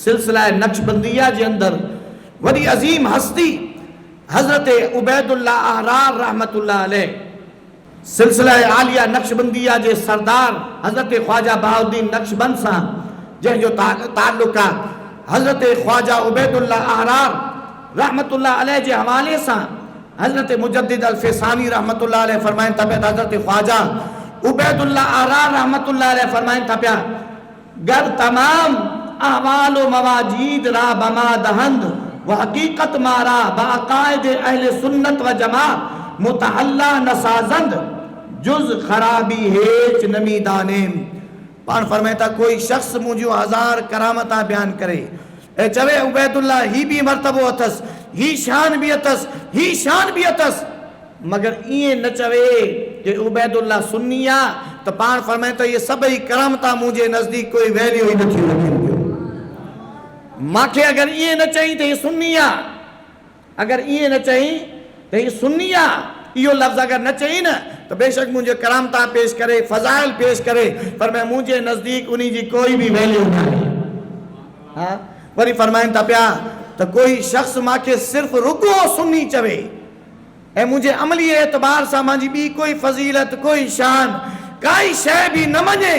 सिलसिला नक्शबंदिया के अंदर वही अजीम हस्ती हजरत उबैदुल्लाह अहरार रहमतुल्लाह अलैह, सिलसिला आलिया नक्शबंदिया के सरदार हजरत ख्वाजा बहाउद्दीन नक्शबंद सां जंहिंजो ताल्लुक हजरत ख्वाजा उबैदुल्लाह अहरार रहमतुल्लाह अलैह के हवाले से हजरत मुजद्दिद अल-फैसानी रहमतुल्लाह अलैह फरमाइन था पिया, हजरत ख्वाजा उबैदुल्लाह अहरार रहमतुल्लाह अलैह फरमाइन था पिया, गर तमाम अहवाल व मवाजीद रा बमा दहंद व हकीकत मारा बाकायद अहले सुन्नत व जमात मुतहल्ला नसाजंद जुज खराबी हेच नमी दानेम। पान फरमाता कोई शख्स मुझो हजार करामता बयान करे ए चवे उबैदुल्लाह ही भी मर्तबो अथस, ही शान भी अथस, ही शान भी अथस, मगर ये न चवे कि उबैदुल्लाह सुन्निया तो पान फरमाता ये सभई करामता मुझे नजदीक कोई वैल्यू ही नथी रखन पियो। माखे अगर ये न चई तो ये सुन्निया, अगर ये न चई तो ये सुन्निया, यो लफ्ज अगर न चई न तो बेशक मुझे करामता पेश करे, फजाइल पेश करे, पर मैं मुझे नजदीक उन्हीं जी कोई भी वैल्यू नहीं। हाँ वरी फरमाइन था पिया तो कोई शख्स माखे सिर्फ रुगो सुन्नी चवे ऐं मुझे अमली एतबार से मांजी बी कोई फजीलत कोई शान काई शय भी न मने,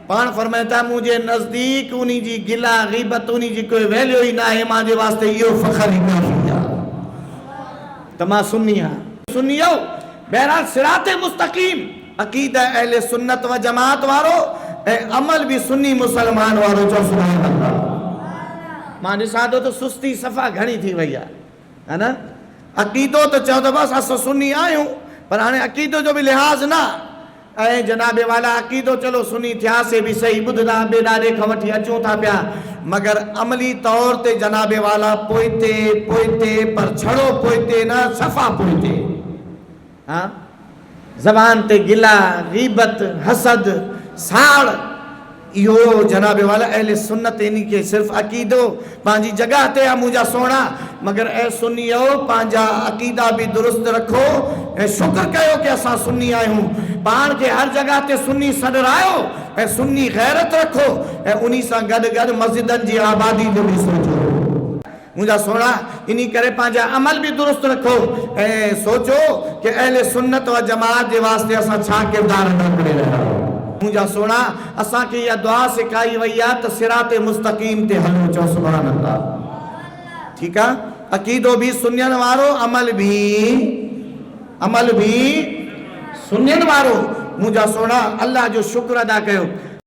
पान फरमाता मुझे नजदीक उन्हीं जी गिला गीबत उन्हीं जी कोई वैल्यू ही ना है, मांजे वास्ते यो फखर ही काफी है। तमा सुन्निया सुन्नियो बहरहाल सिराते मुस्तकीम अकीदा अहले सुन्नत व जमात वारो ऐं अमल भी सुन्नी मुसलमान वारो। चो सुभान अल्लाह। मां ॾिसां थो तो सुस्ती सफ़ा घणी थी वई है ना। अकीदो तो चओ तो बस असां सुन्नी आहियूं, पर हाणे अकीदो जो भी लिहाज ना ऐं जनाबे वाला अकीदो चलो सुन्नी थियासीं भी सही, ॿुधंदा बेॾारे खां वठी अचूं था पिया, मगर अमली तौर ते जनाबे वाला पोइते पोइते पर छड़ो पोइते न सफ़ा पोइते। हाँ ज़बान ते गिला गीबत हसद साड़ इहो जनाबे वाला अहले सुन्नत इन्हीं के सिर्फ अकीदो पांजी जगह ते आ मुझा सोना, मगर ए सुन्नियो पांजा अकीदा भी दुरुस्त रखो ऐं शुक्र कयो कि असां सुन्नी आहियूं, पान के हर जगह ते सुन्नी सॾरायो ऐं सुन्नी गैरत रखो ऐं उन्हीं सां गॾु गॾु मस्जिदनि जी आबादी जो भी सोचो। मुझा सोना इन्हीं करे पांजा अमल भी दुरुस्त रखो ऐं सोचो कि अहले सुन्नत व जमात के वास्ते असां छा किरदार अदा करे रहिया आहियूं। मुझा सोना असां के यह दुआ सिखाई वई आहे त सिराते मुस्तकीम ते हलो। चो सुभान अल्लाह। ठीक है, अकीदो भी सुन्नियन वारो, अमल भी सुन्नियन वारो। मुझा सोना अल्लाह जो शुक्र अदा कयो।